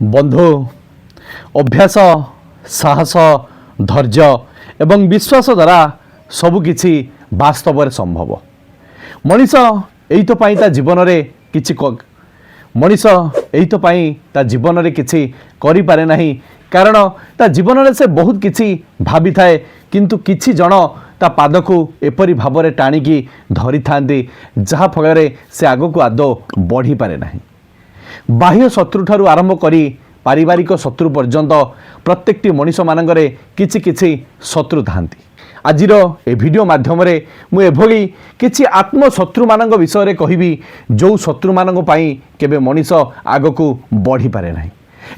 बंधु अभ्यास साहस धैर्य एवं विश्वास द्वारा सबकिछि वास्तव में संभव। मनीष यही तो पाई ता जीवन रे किछि मनीष यही तो पाई ता जीवन रे किछि करि पारे नाही, कारण ता जीवन रे से बहुत किछि भाबी थाए, किंतु किछि जण ता पाद को एपरी भाव में टाणिकी धरी थांती जहाँ फल से आग को आदौ बढ़ी पारे नाही। बाह्य शत्रु ठारू आरंभ करी पारिवारिक शत्रु पर्यंत प्रत्येक मनीष मानंगरे किछि किछि शत्रु थांती। आजिर ए वीडियो माध्यम रे मु एभली किछि आत्मशत्रु मानंग विषय रे कहिबी जो शत्रु मानंग पई केबे मनीष आग को बढ़ी पारे नाही।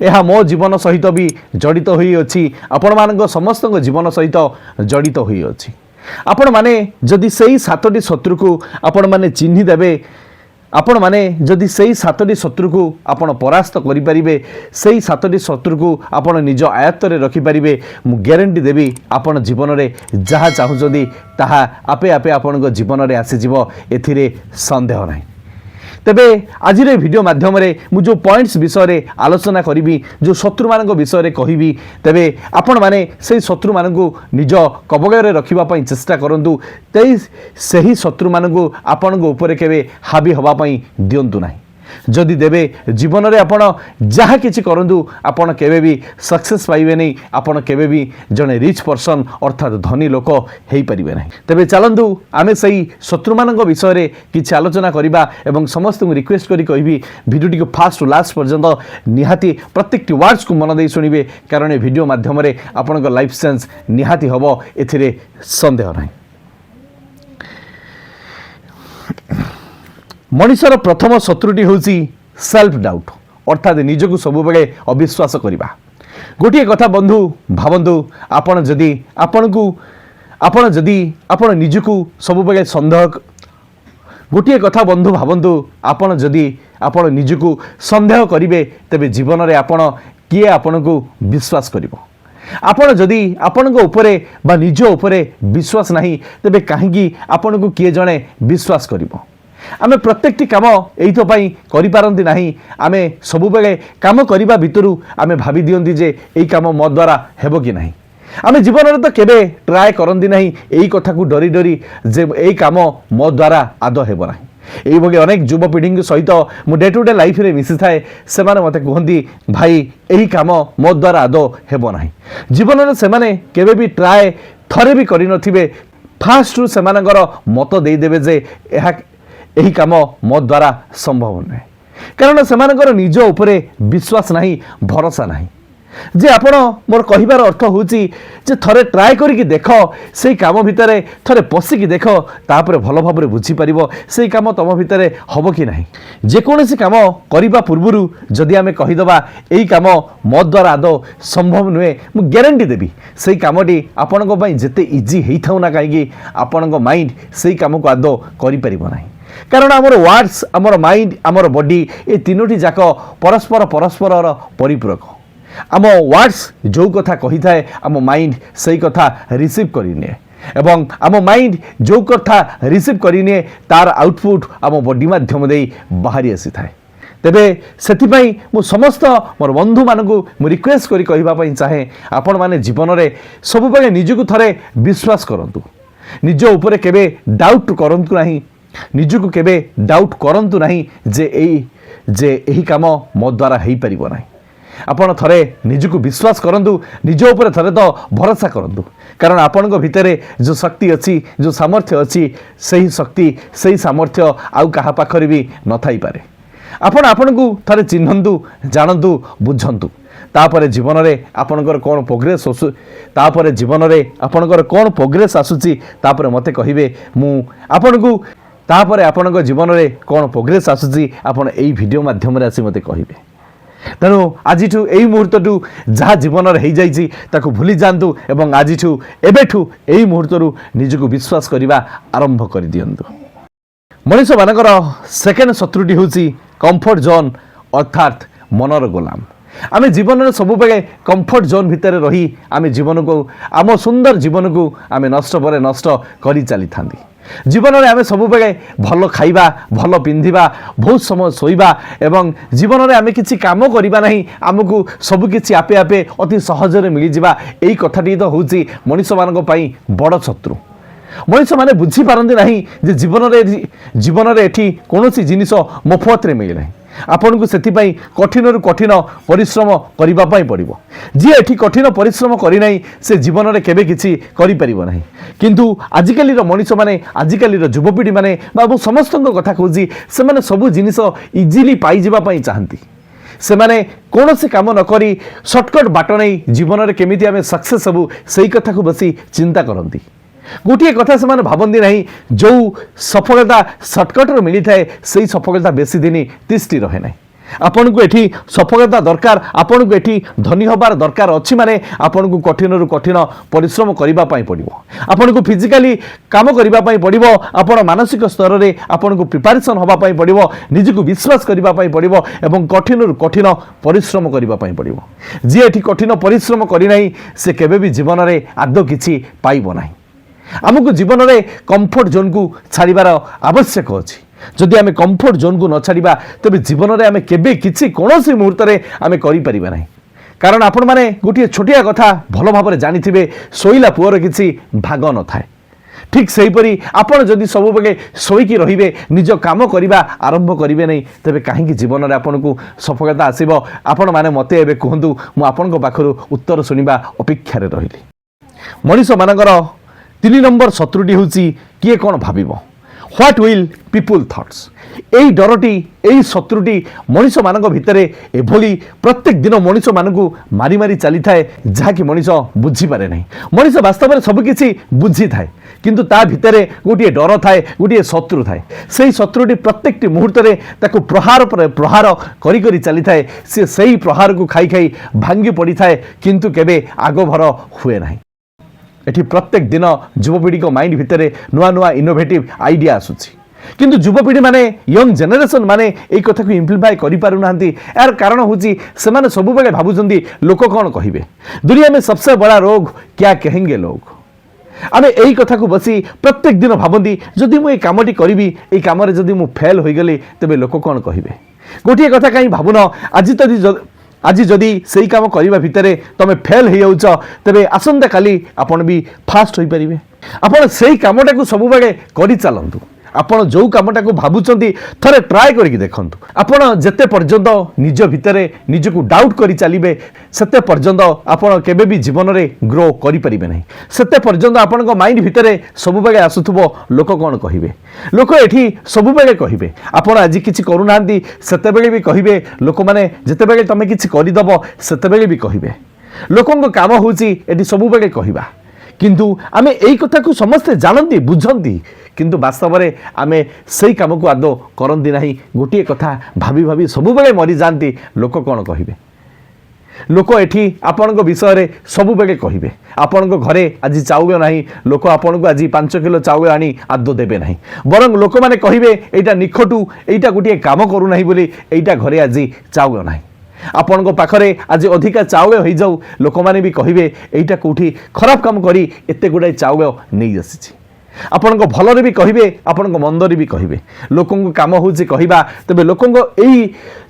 यह मो जीवन सहित भी जड़ित होई अछि, आपण मानंग समस्त जीवन सहित जड़ित होई अछि। आपण माने जदि सेही सातटी शत्रु को आपण माने चिन्हि देबे, आपण माने जदि सेही सातटी शत्रु को आपण परास्त करि परिबे, सेही सातटी शत्रु को आपण निज आयत्त रे रखि परिबे, मु ग्यारंटी देबी आपण जीवन रे जहा चाहुचोदी ताहा आपे आपे आपण जीवन रे आसी जिवो, एथिरे संदेह नाही। तेबे आज वीडियो माध्यम रे मु जो पॉइंट्स विषय रे आलोचना करी, जो शत्रु मानक विषय रे कहिबी, तेबे आपण माने से शत्रु मानकु निज कबगय रे रखिबा पई चेष्टा करंतु, तेई सही शत्रु मानकु आपण ऊपर केबे हावी होबा पई दियंतु नाही। जदि देबे जीवन रे आपण जहा किछि करंतु आपण केबे भी सक्सेस पाइबे नहीं, आपण केबे भी जने रिच पर्सन अर्थात धनी लोक हेई परिबे नहीं। तबे चलंतु आमे सही शत्रु मानक विषय रे किछि आलोचना करिबा एवं समस्त को रिक्वेस्ट करी कहिबी वीडियो टी फास्ट टू लास्ट पर्यंत निहाती प्रत्येक वर्ड्स को मन दे सुनिबे, कारण ए वीडियो माध्यम रे आपण लाइफ सेंस निहाती हबो, एथिरे संदेह नाही। मनीषर प्रथम शत्रुटी होची सेल्फ डाउट, अर्थात निजको सबु बेले अविश्वास करिबा। गोटे कथा बंधु भावंतु, आपण जदि आपण निजको सबु बेले संदेह, गोटे कथा बंधु भावंतु, आपण जदि आपण निजको संदेह करिवे, तेबे जीवन रे आपण किए आपण को विश्वास करिवो। आपण जदि आपण को ऊपरे बा निज ऊपरे विश्वास नाही, तेबे काहेकि आपण को किए जणे विश्वास करिवो। आमे प्रत्येकटी काम एई तो पाई करि पारंती नाही, आमे सबु बेले काम करिबा भितरु आमे भाबी दियंती जे एई काम मो द्वारा हेबो कि नाही। आमे जीवन रे तो केबे ट्राए करंती नाही एई कथा को डरी डरी जे एई काम मो द्वारा आदो हेबो नाही। एई भगे अनेक युवपीढ़ी सहित मु डे टू डे लाइफ रे मिसी थाए, सेमाने मते कहंती भाई एई काम मो द्वारा आदो हेबो नाही। जीवन रे सेमाने केबे भी ट्राए थरे भी करि नथिबे, फास्ट रु सेमानकर मत देई देबे जे यही काम मो द्वारा संभव नुहे, कारण से निज उपरे विश्वास नहीं, भरोसा नहीं। जे आपण मोर कहिबार अर्थ होची जे थरे ट्राए करिक देख, से काम भितर थरे पशिकी देख, तापर भल भाव बुझी पारिबो से काम तम भितर हबो कि नहीं। जेकोसी काम करिबा पूर्वरु जदि आमे कहिदबा एई काम मो द्वारा आदौ संभव नुहे, मु ग्यारंटी देबी से कामटी आपणको पई जेते इजी हेई थाउ ना काहेकि आपणको माइंड से काम को आदौ करि परिबो नाही। कारण आमर वर्ड्स, आमर माइंड, आमर बॉडी ए तीनोटी जाक परस्पर परस्पर परिपूरक। आम वर्ड्स जो कथा कही थाए आम माइंड सही कथा रिसीव करिने, एवं आम माइंड जो कथा रिसीव करिने तार आउटपुट आम बॉडी माध्यम दे बाहरी आसी थाए। तेबे सेथिपई मु समस्त मोर बंधु मानकु मु रिक्वेस्ट करी कहिबा पई चाहे, आपण माने जीवन रे सब बेले निजको थरे विश्वास करंतु, निज ऊपर केबे डाउट करंतु नाही, निजको केबे डाउट करंतु नाही जे एही काम मो द्वारा हेई परिबो नाही। आपण थरे निजको विश्वास करंतु, निज ऊपर थरे तो भरोसा करंतु, कारण आपणको भितरे जो शक्ति अछि, जो सामर्थ्य अछि, सही शक्ति सही सामर्थ्य आउ कहा पाखरे भी न थाई पारे। आपणको थरे चिन्हंतु, जानंतु, बुझंतु, तापर जीवन रे आपणकर कोन प्रोग्रेस आसु, तापर जीवन रे आपणकर कोन प्रोग्रेस आसुची, तापर मते कहिबे मु आपणको तापर आपणको जीवन रे कोन प्रोग्रेस आसुची आपण एई वीडियो माध्यम रे आसी मते कहिबे। तेणु आजिठू एई मुहूर्तटू जहाँ जीवन रे हेई जाइछि ताकू भूली जांतु, एवं आजिठू एबेठू एई मुहूर्तरू निजको विश्वास करिबा आरंभ करि दियंतु। मनीष मानकर सेकेंड शत्रुटी होची कंफर्ट जोन, अर्थात मनर गोलाम। आमे जीवन में सब बेले कंफर्ट जोन भितर रही आमे जीवन को, आम सुंदर जीवन को आमे नष्ट पर नष्ट करी चली थांती। जीवन में आम सब भल खाइबा भल पिंधिबा बहुत समय शोइबा एवं जीवन में आम किसी काम करवा नहीं आमको सबकि आपे आपे अति सहजरे मिल जावा यही कथाटी तो हूँ मनीष मान बड़ शत्रु मनीष मैंने बुझीपारती नहीं जे जीवन में एटी कौन जिनिस मुफ्त में मिले ना आपन को सेतिपाई कठिन रु कठिन परिश्रम करने पड़ो जी एठी कठिन परिश्रम करना से जीवन में केबे किछि करि परिबो नाही किंतु आजिकाली मनीष मैंने आजिकाली युवपीढ़ी मैंने समस्त कथा कहूँ से मैंने सब जिनिस इजिली पाई चाहती से मैंने कौन से काम न करी सर्टकट बाट नहीं जीवन में केमिति आमे सक्सेस सबू से कथा को बसी चिंता करती गोटे कथा से मैंने भावती नहीं जो सफलता सर्टकट मिली थाए से सफलता बेसी दिन तिष्टि रहे ना आपन को एठी सफलता दरकार आपन को एठी धनी हबार दरकार अच्छी माने आपन को कठिन रु कठिन परिश्रम करबा पई पड़िबो आपन को फिजिकली काम करबा पई पड़िबो आपन मानसिक स्तर रे आपन को प्रिपरेशन हबा पई पड़िबो निज को विश्वास करबा पई पड़िबो एवं कठिन रु कठिन परिश्रम करबा पई पड़िबो जे एठी कठिन परिश्रम करि नाही से केबे भी जीवन रे आदो किछि पाइबो नाही आमको जीवन में कंफर्ट जोन को छाड़बार आवश्यक अच्छी जदि आम कंफर्ट जोन को न छाड़ा तेज जीवन में आम के किसी कौन मुहूर्त में आम कर कारण आपण मैंने गोटे छोटिया कथा भल भाव जानी शोला पुअर किसी भाग न थाए ठीक सेहीपरि आपण जदि सब बेले शोईकी रहिबे निज काम करबा आरंभ करिवे नहीं तेबे काहेकि जीवन में आपन को सफलता आसीबो आपण माने मते एबे कहंतु मु आपन को पाखरु उत्तर सुनिबा अपेक्षा रे रहिली मनीष मानकर 3 नंबर शत्रुटी हूँ किए कौन भाव व्हाट विल पीपुल थॉट्स यही डरटी यही शत्रुटी मनीष मान भितर एभली प्रत्येक दिन मनीष मान मारी मारी चली थाए जहाँकि मनीष बुझीपारे ना मनीष वास्तव में सबकि बुझी थाए किंतु ता भितर गोटे डर थाए गोटे शत्रु थाए से शत्रुटी प्रत्येक मुहूर्त में ताकू प्रहार पर प्रहार करी करी चली थाए सी से प्रहार को खाई खाई भांगी पड़ी थाए किंतु केबे आग भर हुए ना एठी प्रत्येक दिन युवपीढ़ी को माइंड भितर नुआ नुआ इनोवेटिव आइडिया आसुची किंतु युवपीढ़ी माने यंग जेनेरेशन माने एक कथा को इम्प्लीफाई करि पारु नांती यार कारण होची से माने सब बेले भाबुचंदी लोक कौन कहिबे दुनिया में सबसे बड़ा रोग क्या कहेंगे लोग आमे यही कथा को बसी प्रत्येक दिन भाबंती जदि मु ए कामटी करिबी ए काम रे जदि मु फेल होई गली तबे लोक कौन कहिबे गोटे कथा कहीं भाबुन आज जदि से काम करने भितर तुम फेल हो जाऊच तेरे आसंता काली आपन भी फास्ट हो पारे आपड़ से कमटा को सब बेले कर चलतु आपण जो कमटा को भावुंट थे ट्राए करके देखूँ आपड़ जिते पर्यंत निज भितर निजको डाउट कर चलिए सेते पर्यंत आपड़ केबे भी जीवन में ग्रो करें ना सेते पर्यंत आपण माइंड भितर सब बेले आसुथुबो लोक कौन कहिबे लोक एठी सब बेले कहिबे आपण आज किछि करूना सेते बेले भी कहिबे लोक माने जेते बेले तमे किछि करिदबो सेते बेले भी कहिबे लोकंको काम होउची एठी सब बेले कहिबा किंतु आमे एई कथा को समस्ते जानती बुझंती किंतु वास्तव में आमे सही काम को आदो करंती नहीं गोटे कथा भाभी भाभी सब बेले मरी जाती लोक कौन कहिबे लोक एठी आपण विषय रे सब बेले कहिबे आपण घरे आज चाउल नहीं लोक आपण को आज 5 किलो चाउल आनी आदो देबे नहीं बरं लोक माने कहिबे एटा निखटू एटा गोटे काम करू नहीं बोली एटा घरे आज चाउल नहीं आपण को पाखरे आज अधिका चाउल हो जाऊ लोक माने भी कहिबे एटा कोठी खराब काम करी एते गुडा चाउल नहीं आसी आपण को भलरे भी कहिबे आपण को मंदरे भी कहिबे लोकन को काम होची कहिबा तबे लोकन को एई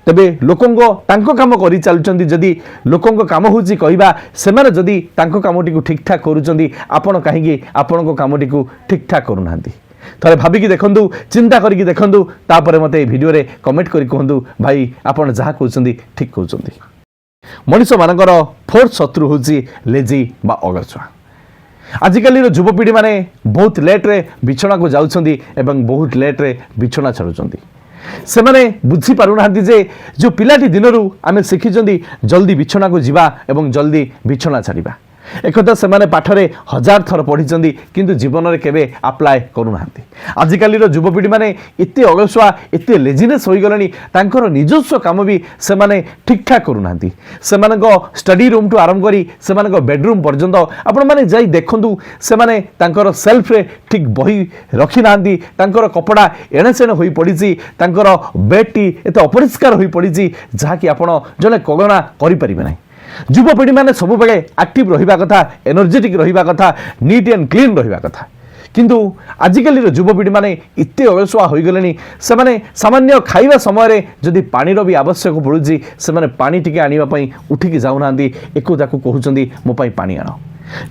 तबे लोकन को तांको काम करी चलचंदी जदी लोकन को काम होची कहिबा से माने जदी तांको कामटी को ठीक ठाक करूचंदी आपण काहेकि आपण को कामटी को ठीक ठाक करू नांती थरे भाबिकी देखंतु चिंता करिकी देखंतु तापरे मते वीडियो रे कमेंट करी कहंतु भाई आपण जहा कहउचंदी ठीक कहउचंदी मनीष मानकर फोर्थ शत्रु होची लेजी बा अगरछुआ आजिकाली युवपीढ़ी माने बहुत लेट रे बिछना को जाउछंदी एवं बहुत लेट रे बिछना छाड़ुछंदी से माने बुझी पारु नांती जे जो पिलाटी दिनरू आमे शिखिछंदी जल्दी बिछना को जिबा एवं जल्दी बिछना छाड़िबा एकथा से माने पाठरे 1000 थर पढ़ी किंतु जीवन में केबे अप्लाय करू नांती आजिकाली युवपीढ़ी माने एते अलसुआ एते लेजिनेस हो गलनी तांकर निजस्व काम भी से माने ठीक ठाक करू नांती से मानको स्टडी रूम टू आरंभ करी से मानको बेडरूम पर्यंत आपण माने जाई देखंतु से माने तांकर सेल्फ रे ठीक बही रखी नांती तांकर कपड़ा एणे सेणे होई पड़ीची तांकर बेड टी एते अपरिष्कार होई पड़ीची जहा कि आपण जने कल्पना करि परिबे नै युवपीढ़ी माने सब बेले एक्टिव रहिबा कथा एनर्जेटिक रहिबा कथा नीट एंड क्लीन रहिबा कथा କିନ୍ତୁ ଆଜିକାଲିର ଯୁବପିଢ଼ି ମାନେ ଏତେ ଅଳସୁଆ ହୋଇଗଲେଣି, ସେମାନେ ସାମାନ୍ୟ ଖାଇବା ସମୟରେ ଯଦି ପାଣିର ବି ଆବଶ୍ୟକ ପଡ଼ୁଛି ସେମାନେ ପାଣି ଟିକେ ଆଣିବା ପାଇଁ ଉଠିକି ଯାଉନାହାନ୍ତି, ଏକୁ ତାକୁ କହୁଛନ୍ତି ମୋ ପାଇଁ ପାଣି ଆଣ।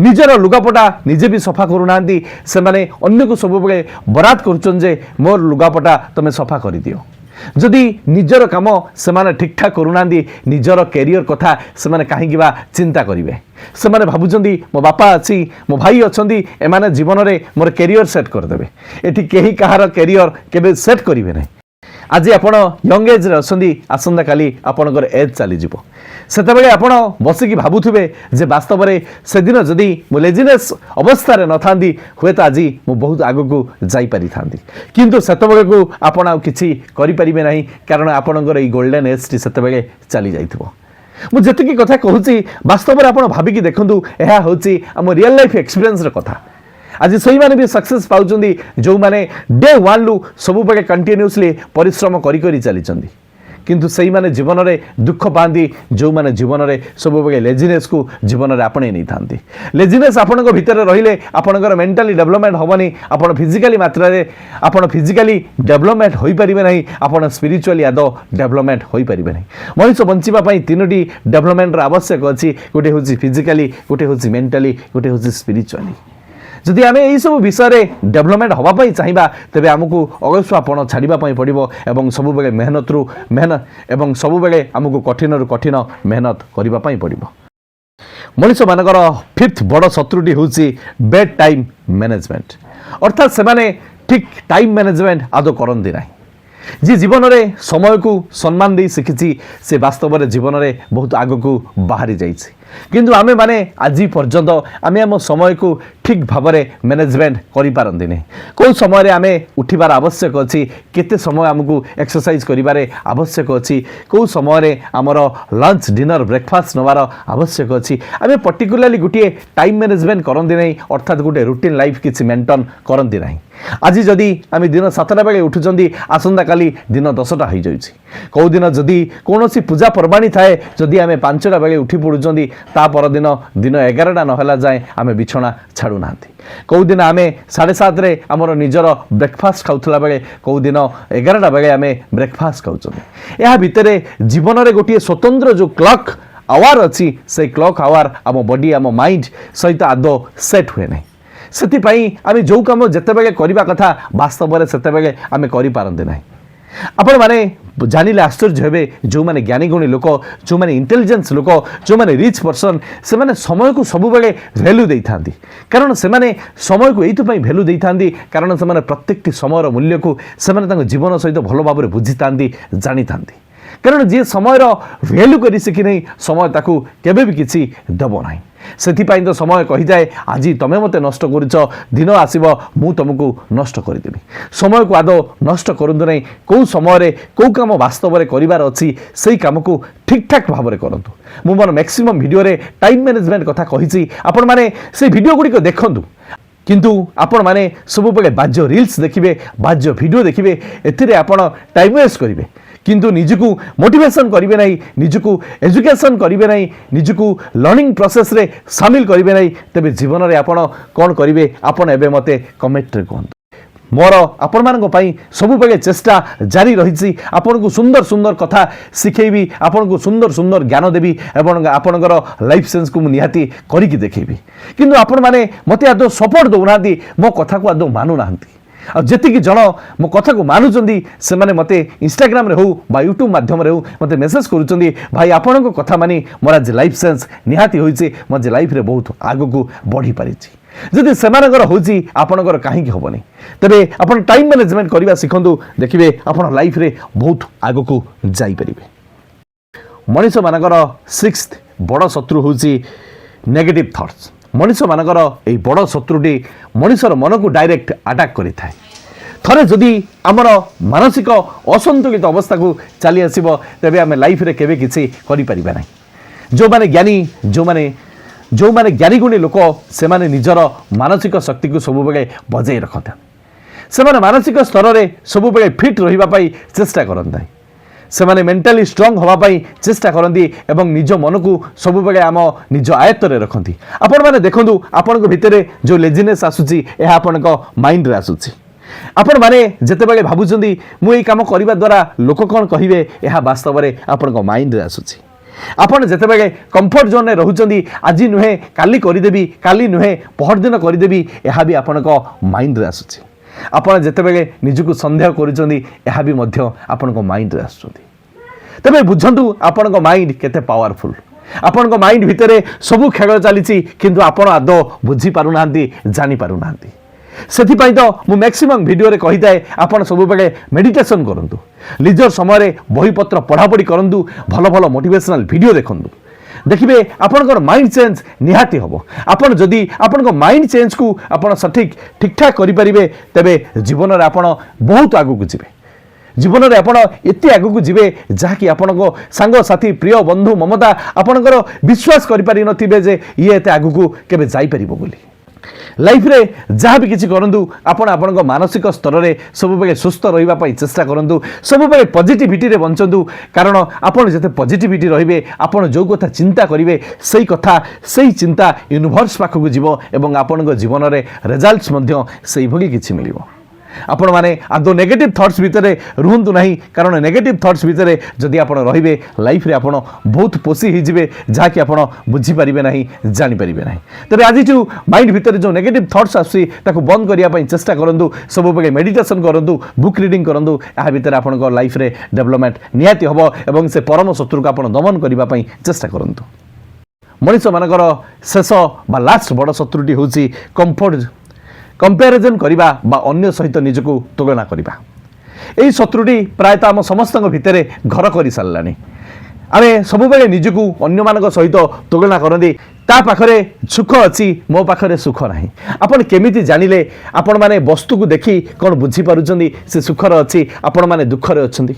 ନିଜର ଲୁଗାପଟା ନିଜେ ବି ସଫା କରୁନାହାନ୍ତି, ସେମାନେ ଅନ୍ୟକୁ ସବୁବେଳେ ବରାଦ କରୁଛନ୍ତି ଯେ ମୋର ଲୁଗାପଟା ତୁମେ ସଫା କରିଦିଅ। ଯଦି ନିଜର କାମ ସେମାନେ ଠିକ୍ଠାକ୍ କରୁନାହାନ୍ତି, ନିଜର କ୍ୟାରିୟର କଥା ସେମାନେ କାହିଁକି ବା ଚିନ୍ତା କରିବେ? ସେମାନେ ଭାବୁଛନ୍ତି ମୋ ବାପା ଅଛି, ମୋ ଭାଇ ଅଛନ୍ତି, ଏମାନେ ଜୀବନରେ ମୋର କ୍ୟାରିୟର ସେଟ୍ କରିଦେବେ। ଏଠି କେହି କାହାର କ୍ୟାରିୟର କେବେ ସେଟ୍ କରିବେ ନାହିଁ। ଆଜି ଆପଣ ୟଙ୍ଗ ଏଜ୍ରେ ଅଛନ୍ତି, ଆସନ୍ତାକାଲି ଆପଣଙ୍କର ଏଜ୍ ଚାଲିଯିବ। ସେତେବେଳେ ଆପଣ ବସିକି ଭାବୁଥିବେ ଯେ ବାସ୍ତବରେ ସେଦିନ ଯଦି ମୁଁ ଲେଜିନେସ୍ ଅବସ୍ଥାରେ ନଥାନ୍ତି ହୁଏତ ଆଜି ମୁଁ ବହୁତ ଆଗକୁ ଯାଇପାରିଥାନ୍ତି। କିନ୍ତୁ ସେତେବେଳକୁ ଆପଣ ଆଉ କିଛି କରିପାରିବେ ନାହିଁ, କାରଣ ଆପଣଙ୍କର ଏଇ ଗୋଲ୍ଡେନ୍ ଏଜ୍ଟି ସେତେବେଳେ ଚାଲିଯାଇଥିବ। ମୁଁ ଯେତିକି କଥା କହୁଛି ବାସ୍ତବରେ ଆପଣ ଭାବିକି ଦେଖନ୍ତୁ, ଏହା ହେଉଛି ଆମ ରିଅଲ୍ ଲାଇଫ୍ ଏକ୍ସପିରିଏନ୍ସର କଥା। ଆଜି ସେଇମାନେ ବି ସକ୍ସେସ୍ ପାଉଛନ୍ତି ଯେଉଁମାନେ ଡେ ୱାନ୍ରୁ ସବୁବେଳେ କଣ୍ଟିନ୍ୟୁଅସ୍ଲି ପରିଶ୍ରମ କରି କରି ଚାଲିଛନ୍ତି। କିନ୍ତୁ ସେଇମାନେ ଜୀବନରେ ଦୁଃଖ ପାଆନ୍ତି ଯେଉଁମାନେ ଜୀବନରେ ସବୁବେଳେ ଲେଜିନେସ୍କୁ ଜୀବନରେ ଆପଣେଇ ନେଇଥାନ୍ତି। ଲେଜିନେସ୍ ଆପଣଙ୍କ ଭିତରେ ରହିଲେ ଆପଣଙ୍କର ମେଣ୍ଟାଲି ଡେଭଲପମେଣ୍ଟ ହେବନି, ଆପଣ ଫିଜିକାଲି ମାତ୍ରାରେ ଆପଣ ଫିଜିକାଲି ଡେଭଲପମେଣ୍ଟ ହୋଇପାରିବେ ନାହିଁ, ଆପଣ ସ୍ପିରିଚୁଆଲି ଆଦୌ ଡେଭଲପମେଣ୍ଟ ହୋଇପାରିବେ ନାହିଁ। ମଣିଷ ବଞ୍ଚିବା ପାଇଁ ତିନୋଟି ଡେଭଲପମେଣ୍ଟର ଆବଶ୍ୟକ ଅଛି, ଗୋଟିଏ ହେଉଛି ଫିଜିକାଲି, ଗୋଟିଏ ହେଉଛି ମେଣ୍ଟାଲି, ଗୋଟିଏ ହେଉଛି ସ୍ପିରିଚୁଆଲି। ଯଦି ଆମେ ଏହିସବୁ ବିଷୟରେ ଡେଭଲପମେଣ୍ଟ ହେବା ପାଇଁ ଚାହିଁବା ତେବେ ଆମକୁ ଅଳସୁଆପଣ ଛାଡ଼ିବା ପାଇଁ ପଡ଼ିବ ଏବଂ ସବୁବେଳେ ସବୁବେଳେ ଆମକୁ କଠିନରୁ କଠିନ ମେହନତ କରିବା ପାଇଁ ପଡ଼ିବ। ମଣିଷମାନଙ୍କର ଫିଫ୍ଥ ବଡ଼ ଶତ୍ରୁଟି ହେଉଛି ବେଡ୍ ଟାଇମ୍ ମ୍ୟାନେଜମେଣ୍ଟ, ଅର୍ଥାତ୍ ସେମାନେ ଠିକ୍ ଟାଇମ୍ ମ୍ୟାନେଜମେଣ୍ଟ ଆଦୌ କରନ୍ତି ନାହିଁ। ଯିଏ ଜୀବନରେ ସମୟକୁ ସମ୍ମାନ ଦେଇ ଶିଖିଛି ସେ ବାସ୍ତବରେ ଜୀବନରେ ବହୁତ ଆଗକୁ ବାହାରି ଯାଇଛି। କିନ୍ତୁ ଆମେମାନେ ଆଜି ପର୍ଯ୍ୟନ୍ତ ଆମେ ଆମ ସମୟକୁ ଠିକ୍ ଭାବରେ ମ୍ୟାନେଜମେଣ୍ଟ କରିପାରନ୍ତିନି। କେଉଁ ସମୟରେ ଆମେ ଉଠିବାର ଆବଶ୍ୟକ ଅଛି, କେତେ ସମୟ ଆମକୁ ଏକ୍ସରସାଇଜ୍ କରିବାରେ ଆବଶ୍ୟକ ଅଛି, କେଉଁ ସମୟରେ ଆମର ଲଞ୍ଚ ଡିନର ବ୍ରେକଫାଷ୍ଟ ନେବାର ଆବଶ୍ୟକ ଅଛି, ଆମେ ପର୍ଟିକୁଲାରଲି ଗୋଟିଏ ଟାଇମ୍ ମ୍ୟାନେଜମେଣ୍ଟ କରନ୍ତି ନାହିଁ, ଅର୍ଥାତ୍ ଗୋଟିଏ ରୁଟିନ୍ ଲାଇଫ୍ କିଛି ମେଣ୍ଟେନ୍ କରନ୍ତି ନାହିଁ। ଆଜି ଯଦି ଆମେ ଦିନ 7ଟା ବେଳେ ଉଠୁଛନ୍ତି, ଆସନ୍ତାକାଲି ଦିନ 10ଟା ହୋଇଯାଉଛି। କେଉଁଦିନ ଯଦି କୌଣସି ପୂଜା ପର୍ବାଣୀ ଥାଏ, ଯଦି ଆମେ 5ଟା ବେଳେ ଉଠି ପଡ଼ୁଛନ୍ତି, ତା ପରଦିନ ଦିନ 11ଟା ନହେଲା ଯାଏଁ ଆମେ ବିଛଣା ଛାଡ଼ୁନାହାନ୍ତି। କେଉଁଦିନ ଆମେ 7:30ରେ ଆମର ନିଜର ବ୍ରେକଫାଷ୍ଟ ଖାଉଥିଲା ବେଳେ କେଉଁଦିନ 11ଟା ବେଳେ ଆମେ ବ୍ରେକଫାଷ୍ଟ ଖାଉଛନ୍ତି। ଏହା ଭିତରେ ଜୀବନରେ ଗୋଟିଏ ସ୍ୱତନ୍ତ୍ର ଯେଉଁ କ୍ଲକ୍ ଆୱାର ଅଛି, ସେଇ କ୍ଲକ୍ ଆୱାର ଆମ ବଡି ଆମ ମାଇଣ୍ଡ ସହିତ ଆଦୌ ସେଟ୍ ହୁଏ ନାହିଁ। ସେଥିପାଇଁ ଆମେ ଯେଉଁ କାମ ଯେତେବେଳେ କରିବା କଥା ବାସ୍ତବରେ ସେତେବେଳେ ଆମେ କରିପାରନ୍ତି ନାହିଁ। ଆପଣମାନେ ଜାଣିଲେ ଆଶ୍ଚର୍ଯ୍ୟ ହେବେ, ଯେଉଁମାନେ ଜ୍ଞାନୀଗୁଣୀ ଲୋକ, ଯେଉଁମାନେ ଇଣ୍ଟେଲିଜେନ୍ସ ଲୋକ, ଯେଉଁମାନେ ରିଚ୍ ପର୍ସନ୍, ସେମାନେ ସମୟକୁ ସବୁବେଳେ ଭ୍ୟାଲ୍ୟୁ ଦେଇଥାନ୍ତି। କାରଣ ସେମାନେ ସମୟକୁ ଏଇଥିପାଇଁ ଭ୍ୟାଲ୍ୟୁ ଦେଇଥାନ୍ତି କାରଣ ସେମାନେ ପ୍ରତ୍ୟେକଟି ସମୟର ମୂଲ୍ୟକୁ ସେମାନେ ତାଙ୍କ ଜୀବନ ସହିତ ଭଲ ଭାବରେ ବୁଝିଥାନ୍ତି, ଜାଣିଥାନ୍ତି। କାରଣ ଯିଏ ସମୟର ଭ୍ୟାଲ୍ୟୁ କରି ଶିଖିନାହିଁ, ସମୟ ତାକୁ କେବେ ବି କିଛି ଦେବ ନାହିଁ। ସେଥିପାଇଁ ତ ସମୟ କହିଥାଏ, ଆଜି ତମେ ମୋତେ ନଷ୍ଟ କରୁଛ, ଦିନ ଆସିବ ମୁଁ ତୁମକୁ ନଷ୍ଟ କରିଦେବି। ସମୟକୁ ଆଦୌ ନଷ୍ଟ କରନ୍ତୁ ନାହିଁ। କେଉଁ ସମୟରେ କେଉଁ କାମ ବାସ୍ତବରେ କରିବାର ଅଛି ସେଇ କାମକୁ ଠିକ୍ଠାକ୍ ଭାବରେ କରନ୍ତୁ। ମୁଁ ମୋର ମ୍ୟାକ୍ସିମମ୍ ଭିଡ଼ିଓରେ ଟାଇମ୍ ମ୍ୟାନେଜମେଣ୍ଟ କଥା କହିଛି, ଆପଣମାନେ ସେଇ ଭିଡ଼ିଓ ଗୁଡ଼ିକ ଦେଖନ୍ତୁ। କିନ୍ତୁ ଆପଣମାନେ ସବୁବେଳେ ବାଜ୍ୟ ରିଲ୍ସ ଦେଖିବେ, ବାଜ୍ୟ ଭିଡ଼ିଓ ଦେଖିବେ, ଏଥିରେ ଆପଣ ଟାଇମ୍ ୱେଷ୍ଟ କରିବେ। କିନ୍ତୁ ନିଜକୁ ମୋଟିଭେସନ୍ କରିବେ ନାହିଁ, ନିଜକୁ ଏଜୁକେସନ୍ କରିବେ ନାହିଁ, ନିଜକୁ ଲର୍ଣ୍ଣିଂ ପ୍ରୋସେସ୍ରେ ସାମିଲ କରିବେ ନାହିଁ, ତେବେ ଜୀବନରେ ଆପଣ କ'ଣ କରିବେ ଆପଣ ଏବେ ମୋତେ କମେଣ୍ଟରେ କୁହନ୍ତୁ। ମୋର ଆପଣମାନଙ୍କ ପାଇଁ ସବୁବେଳେ ଚେଷ୍ଟା ଜାରି ରହିଛି। ଆପଣଙ୍କୁ ସୁନ୍ଦର ସୁନ୍ଦର କଥା ଶିଖେଇବି, ଆପଣଙ୍କୁ ସୁନ୍ଦର ସୁନ୍ଦର ଜ୍ଞାନ ଦେବି ଏବଂ ଆପଣଙ୍କର ଲାଇଫ୍ ସେନ୍ସକୁ ମୁଁ ନିହାତି କରିକି ଦେଖେଇବି। କିନ୍ତୁ ଆପଣମାନେ ମୋତେ ଆଦୌ ସପୋର୍ଟ ଦେଉନାହାନ୍ତି, ମୋ କଥାକୁ ଆଦୌ ମାନୁନାହାନ୍ତି। ଆଉ ଯେତିକି ଜଣ ମୋ କଥାକୁ ମାନୁଛନ୍ତି ସେମାନେ ମୋତେ ଇନଷ୍ଟାଗ୍ରାମରେ ହେଉ ବା ୟୁଟ୍ୟୁବ୍ ମାଧ୍ୟମରେ ହେଉ ମୋତେ ମେସେଜ୍ କରୁଛନ୍ତି, ଭାଇ ଆପଣଙ୍କ କଥା ମାନି ମୋର ଆଜି ଲାଇଫ୍ ସେନ୍ସ ନିହାତି ହୋଇଛି, ମୁଁ ଆଜି ଲାଇଫ୍ରେ ବହୁତ ଆଗକୁ ବଢ଼ିପାରିଛି। ଯଦି ସେମାନଙ୍କର ହେଉଛି ଆପଣଙ୍କର କାହିଁକି ହେବନି? ତେବେ ଆପଣ ଟାଇମ୍ ମ୍ୟାନେଜମେଣ୍ଟ କରିବା ଶିଖନ୍ତୁ, ଦେଖିବେ ଆପଣ ଲାଇଫ୍ରେ ବହୁତ ଆଗକୁ ଯାଇପାରିବେ। ମଣିଷମାନଙ୍କର 6th ବଡ଼ ଶତ୍ରୁ ହେଉଛି ନେଗେଟିଭ୍ ଥଟ୍ସ। ମଣିଷମାନଙ୍କର ଏହି ବଡ଼ ଶତ୍ରୁଟି ମଣିଷର ମନକୁ ଡାଇରେକ୍ଟ ଆଟାକ୍ କରିଥାଏ। ଥରେ ଯଦି ଆମର ମାନସିକ ଅସନ୍ତୁଳିତ ଅବସ୍ଥାକୁ ଚାଲି ଆସିବ ତେବେ ଆମେ ଲାଇଫ୍ରେ କେବେ କିଛି କରିପାରିବା ନାହିଁ। ଯେଉଁମାନେ ଜ୍ଞାନୀ, ଯେଉଁମାନେ ଜ୍ଞାନୀଗୁଣୀ ଲୋକ, ସେମାନେ ନିଜର ମାନସିକ ଶକ୍ତିକୁ ସବୁବେଳେ ବଜାଇ ରଖନ୍ତି। ସେମାନେ ମାନସିକ ସ୍ତରରେ ସବୁବେଳେ ଫିଟ୍ ରହିବା ପାଇଁ ଚେଷ୍ଟା କରନ୍ତି। ସେମାନେ ମେଣ୍ଟାଲି ଷ୍ଟ୍ରଙ୍ଗ ହେବା ପାଇଁ ଚେଷ୍ଟା କରନ୍ତି ଏବଂ ନିଜ ମନକୁ ସବୁବେଳେ ଆମ ନିଜ ଆୟତ୍ତରେ ରଖନ୍ତି। ଆପଣମାନେ ଦେଖନ୍ତୁ ଆପଣଙ୍କ ଭିତରେ ଯେଉଁ ଲେଜିନେସ୍ ଆସୁଛି ଏହା ଆପଣଙ୍କ ମାଇଣ୍ଡରେ ଆସୁଛି। ଆପଣମାନେ ଯେତେବେଳେ ଭାବୁଛନ୍ତି ମୁଁ ଏଇ କାମ କରିବା ଦ୍ୱାରା ଲୋକ କ'ଣ କହିବେ, ଏହା ବାସ୍ତବରେ ଆପଣଙ୍କ ମାଇଣ୍ଡରେ ଆସୁଛି। ଆପଣ ଯେତେବେଳେ କମ୍ଫର୍ଟ ଜୋନ୍ରେ ରହୁଛନ୍ତି, ଆଜି ନୁହେଁ କାଲି କରିଦେବି, କାଲି ନୁହେଁ ପହରଦିନ କରିଦେବି, ଏହା ବି ଆପଣଙ୍କ ମାଇଣ୍ଡରେ ଆସୁଛି। ଆପଣ ଯେତେବେଳେ ନିଜକୁ ସନ୍ଦେହ କରୁଛନ୍ତି, ଏହା ବି ମଧ୍ୟ ଆପଣଙ୍କ ମାଇଣ୍ଡରେ ଆସୁଛନ୍ତି। ତେବେ ବୁଝନ୍ତୁ ଆପଣଙ୍କ ମାଇଣ୍ଡ କେତେ ପାୱାରଫୁଲ୍। ଆପଣଙ୍କ ମାଇଣ୍ଡ ଭିତରେ ସବୁ ଖେଳ ଚାଲିଛି, କିନ୍ତୁ ଆପଣ ଆଦୌ ବୁଝିପାରୁନାହାନ୍ତି, ଜାଣିପାରୁନାହାନ୍ତି। ସେଥିପାଇଁ ତ ମୁଁ ମ୍ୟାକ୍ସିମମ୍ ଭିଡ଼ିଓରେ କହିଥାଏ ଆପଣ ସବୁବେଳେ ମେଡିଟେସନ୍ କରନ୍ତୁ, ନିଜ ସମୟରେ ବହିପତ୍ର ପଢ଼ାପଢ଼ି କରନ୍ତୁ, ଭଲ ଭଲ ମୋଟିଭେସନାଲ୍ ଭିଡ଼ିଓ ଦେଖନ୍ତୁ। ଦେଖିବେ ଆପଣଙ୍କର ମାଇଣ୍ଡ ଚେଞ୍ଜ ନିହାତି ହେବ। ଆପଣ ଯଦି ଆପଣଙ୍କ ମାଇଣ୍ଡ ଚେଞ୍ଜକୁ ଆପଣ ଠିକ୍ଠାକ୍ କରିପାରିବେ, ତେବେ ଜୀବନରେ ଆପଣ ବହୁତ ଆଗକୁ ଯିବେ। ଜୀବନରେ ଆପଣ ଏତେ ଆଗକୁ ଯିବେ ଯାହାକି ଆପଣଙ୍କ ସାଙ୍ଗସାଥୀ, ପ୍ରିୟ ବନ୍ଧୁ, ମମତା ଆପଣଙ୍କର ବିଶ୍ୱାସ କରିପାରିନଥିବେ ଯେ ଇଏ ଏତେ ଆଗକୁ କେବେ ଯାଇପାରିବ ବୋଲି। ଲାଇଫରେ ଯାହା ବି କିଛି କରନ୍ତୁ, ଆପଣ ଆପଣଙ୍କ ମାନସିକ ସ୍ତରରେ ସବୁବେଳେ ସୁସ୍ଥ ରହିବା ପାଇଁ ଚେଷ୍ଟା କରନ୍ତୁ, ସବୁବେଳେ ପଜିଟିଭିଟିରେ ବଞ୍ଚନ୍ତୁ। କାରଣ ଆପଣ ଯେତେ ପଜିଟିଭିଟି ରହିବେ, ଆପଣ ଯେଉଁ କଥା ଚିନ୍ତା କରିବେ ସେଇ ଚିନ୍ତା ୟୁନିଭର୍ସ ପାଖକୁ ଯିବ ଏବଂ ଆପଣଙ୍କ ଜୀବନରେ ରେଜଲ୍ଟସ୍ ମଧ୍ୟ ସେଇଭଳି କିଛି ମିଳିବ। ଆପଣମାନେ ଆଦୌ ନେଗେଟିଭ୍ ଥଟ୍ସ ଭିତରେ ରୁହନ୍ତୁ ନାହିଁ, କାରଣ ନେଗେଟିଭ୍ ଥଟ୍ସ ଭିତରେ ଯଦି ଆପଣ ରହିବେ, ଲାଇଫରେ ଆପଣ ବହୁତ ପୋଷି ହୋଇଯିବେ, ଯାହାକି ଆପଣ ବୁଝିପାରିବେ ନାହିଁ, ଜାଣିପାରିବେ ନାହିଁ। ତେବେ ଆଜିଠୁ ମାଇଣ୍ଡ ଭିତରେ ଯେଉଁ ନେଗେଟିଭ୍ ଥଟ୍ସ ଆସୁଛି ତାକୁ ବନ୍ଦ କରିବା ପାଇଁ ଚେଷ୍ଟା କରନ୍ତୁ, ସବୁବେଳେ ମେଡିଟେସନ୍ କରନ୍ତୁ, ବୁକ୍ ରିଡ଼ିଂ କରନ୍ତୁ। ଏହା ଭିତରେ ଆପଣଙ୍କ ଲାଇଫରେ ଡେଭଲପମେଣ୍ଟ ନିହାତି ହେବ ଏବଂ ସେ ପରମ ଶତ୍ରୁକୁ ଆପଣ ଦମନ କରିବା ପାଇଁ ଚେଷ୍ଟା କରନ୍ତୁ। ମଣିଷମାନଙ୍କର ଶେଷ ବା ଲାଷ୍ଟ ବଡ଼ ଶତ୍ରୁଟି ହେଉଛି କମ୍ପାରିଜନ୍ କରିବା ବା ଅନ୍ୟ ସହିତ ନିଜକୁ ତୁଳନା କରିବା। ଏହି ଶତ୍ରୁଟି ପ୍ରାୟତଃ ଆମ ସମସ୍ତଙ୍କ ଭିତରେ ଘର କରିସାରିଲାଣି। ଆମେ ସବୁବେଳେ ନିଜକୁ ଅନ୍ୟମାନଙ୍କ ସହିତ ତୁଳନା କରନ୍ତି। ତା ପାଖରେ ସୁଖ ଅଛି, ମୋ ପାଖରେ ସୁଖ ନାହିଁ। ଆପଣ କେମିତି ଜାଣିଲେ? ଆପଣମାନେ ବସ୍ତୁକୁ ଦେଖି କ'ଣ ବୁଝିପାରୁଛନ୍ତି ସେ ସୁଖର ଅଛି, ଆପଣମାନେ ଦୁଃଖରେ ଅଛନ୍ତି?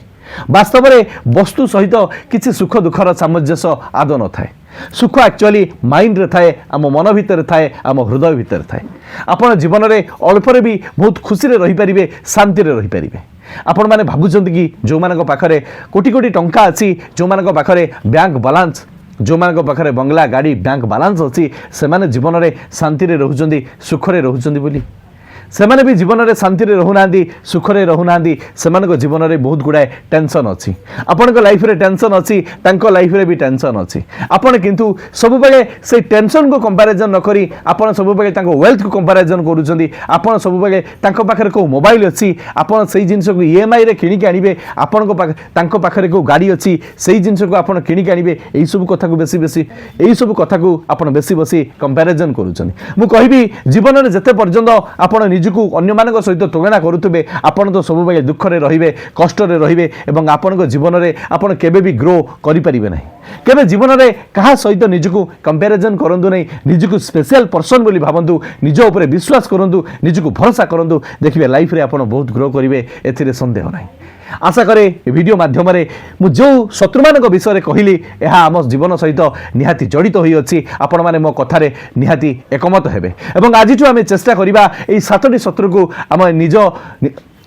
ବାସ୍ତବରେ ବସ୍ତୁ ସହିତ କିଛି ସୁଖ ଦୁଃଖର ସାମଞ୍ଜସ୍ୟ ଆଦୌ ନଥାଏ। ସୁଖ ଆକ୍ଚୁଆଲି ମାଇଣ୍ଡରେ ଥାଏ, ଆମ ମନ ଭିତରେ ଥାଏ, ଆମ ହୃଦୟ ଭିତରେ ଥାଏ। ଆପଣ ଜୀବନରେ ଅଳ୍ପରେ ବି ବହୁତ ଖୁସିରେ ରହିପାରିବେ, ଶାନ୍ତିରେ ରହିପାରିବେ। ଆପଣମାନେ ଭାବୁଛନ୍ତି କି ଯେଉଁମାନଙ୍କ ପାଖରେ କୋଟି କୋଟି ଟଙ୍କା ଅଛି, ଯେଉଁମାନଙ୍କ ପାଖରେ ବ୍ୟାଙ୍କ ବାଲାନ୍ସ, ଯେଉଁମାନଙ୍କ ପାଖରେ ବଙ୍ଗଲା, ଗାଡ଼ି, ବ୍ୟାଙ୍କ ବାଲାନ୍ସ ଅଛି, ସେମାନେ ଜୀବନରେ ଶାନ୍ତିରେ ରହୁଛନ୍ତି, ସୁଖରେ ରହୁଛନ୍ତି ବୋଲି? ସେମାନେ ବି ଜୀବନରେ ଶାନ୍ତିରେ ରହୁନାହାନ୍ତି, ସୁଖରେ ରହୁନାହାନ୍ତି। ସେମାନଙ୍କ ଜୀବନରେ ବହୁତ ଗୁଡ଼ାଏ ଟେନସନ୍ ଅଛି। ଆପଣଙ୍କ ଲାଇଫରେ ଟେନସନ୍ ଅଛି, ତାଙ୍କ ଲାଇଫରେ ବି ଟେନସନ୍ ଅଛି। ଆପଣ କିନ୍ତୁ ସବୁବେଳେ ସେଇ ଟେନସନ୍କୁ କମ୍ପାରିଜନ୍ ନ କରି ଆପଣ ସବୁବେଳେ ତାଙ୍କ ୱେଲ୍ଥକୁ କମ୍ପାରିଜନ୍ କରୁଛନ୍ତି। ଆପଣ ସବୁବେଳେ ତାଙ୍କ ପାଖରେ କେଉଁ ମୋବାଇଲ୍ ଅଛି, ଆପଣ ସେଇ ଜିନିଷକୁ EMIରେ କିଣିକି ଆଣିବେ। ତାଙ୍କ ପାଖରେ କେଉଁ ଗାଡ଼ି ଅଛି, ସେଇ ଜିନିଷକୁ ଆପଣ କିଣିକି ଆଣିବେ। ଏହିସବୁ କଥାକୁ ଆପଣ ବେଶୀ ବସି କମ୍ପାରିଜନ୍ କରୁଛନ୍ତି। ମୁଁ କହିବି ଜୀବନରେ ଯେତେ ପର୍ଯ୍ୟନ୍ତ ଆପଣ ନିଜକୁ ଅନ୍ୟମାନଙ୍କ ସହିତ ତୁଳନା କରୁଥିବେ, ଆପଣ ତ ସବୁବେଳେ ଦୁଃଖରେ ରହିବେ, କଷ୍ଟରେ ରହିବେ ଏବଂ ଆପଣଙ୍କ ଜୀବନରେ ଆପଣ କେବେ ବି ଗ୍ରୋ କରିପାରିବେ ନାହିଁ। କେବେ ଜୀବନରେ କାହା ସହିତ ନିଜକୁ କମ୍ପାରିଜନ୍ କରନ୍ତୁ ନାହିଁ। ନିଜକୁ ସ୍ପେଶିଆଲ ପର୍ସନ୍ ବୋଲି ଭାବନ୍ତୁ, ନିଜ ଉପରେ ବିଶ୍ୱାସ କରନ୍ତୁ, ନିଜକୁ ଭରସା କରନ୍ତୁ। ଦେଖିବେ ଲାଇଫରେ ଆପଣ ବହୁତ ଗ୍ରୋ କରିବେ, ଏଥିରେ ସନ୍ଦେହ ନାହିଁ। ଆଶା କରେ ଏ ଭିଡ଼ିଓ ମାଧ୍ୟମରେ ମୁଁ ଯେଉଁ ଶତ୍ରୁମାନଙ୍କ ବିଷୟରେ କହିଲି, ଏହା ଆମ ଜୀବନ ସହିତ ନିହାତି ଜଡ଼ିତ ହୋଇଅଛି। ଆପଣମାନେ ମୋ କଥାରେ ନିହାତି ଏକମତ ହେବେ ଏବଂ ଆଜିଠୁ ଆମେ ଚେଷ୍ଟା କରିବା ଏହି 7ଟି ଶତ୍ରୁକୁ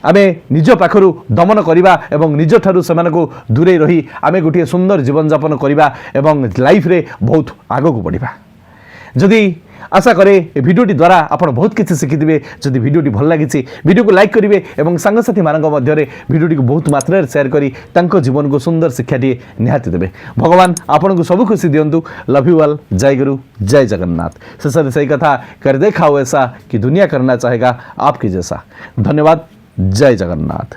ଆମେ ନିଜ ପାଖରୁ ଦମନ କରିବା ଏବଂ ନିଜଠାରୁ ସେମାନଙ୍କୁ ଦୂରେଇ ରହି ଆମେ ଗୋଟିଏ ସୁନ୍ଦର ଜୀବନଯାପନ କରିବା ଏବଂ ଲାଇଫରେ ବହୁତ ଆଗକୁ ବଢ଼ିବା। ଯଦି आशा करे भिडियोटी द्वारा आपण बहुत किसी शिखिथे। जदि भिडियोटी भल लगी भिडियो को लाइक करेंगे और सांगसाथी मानक मध्य भिडियोटी को बहुत मात्रा सेयार कर जीवन को सुंदर शिक्षाटी निहाती देवे। भगवान आपन को सब खुशी दिंतु। Love you all. जय गुरु जय जगन्नाथ। शेष सही कथा कर देखाओ ऐसा कि दुनिया करना चाहेगा आपकी जैसा। धन्यवाद। जय जगन्नाथ।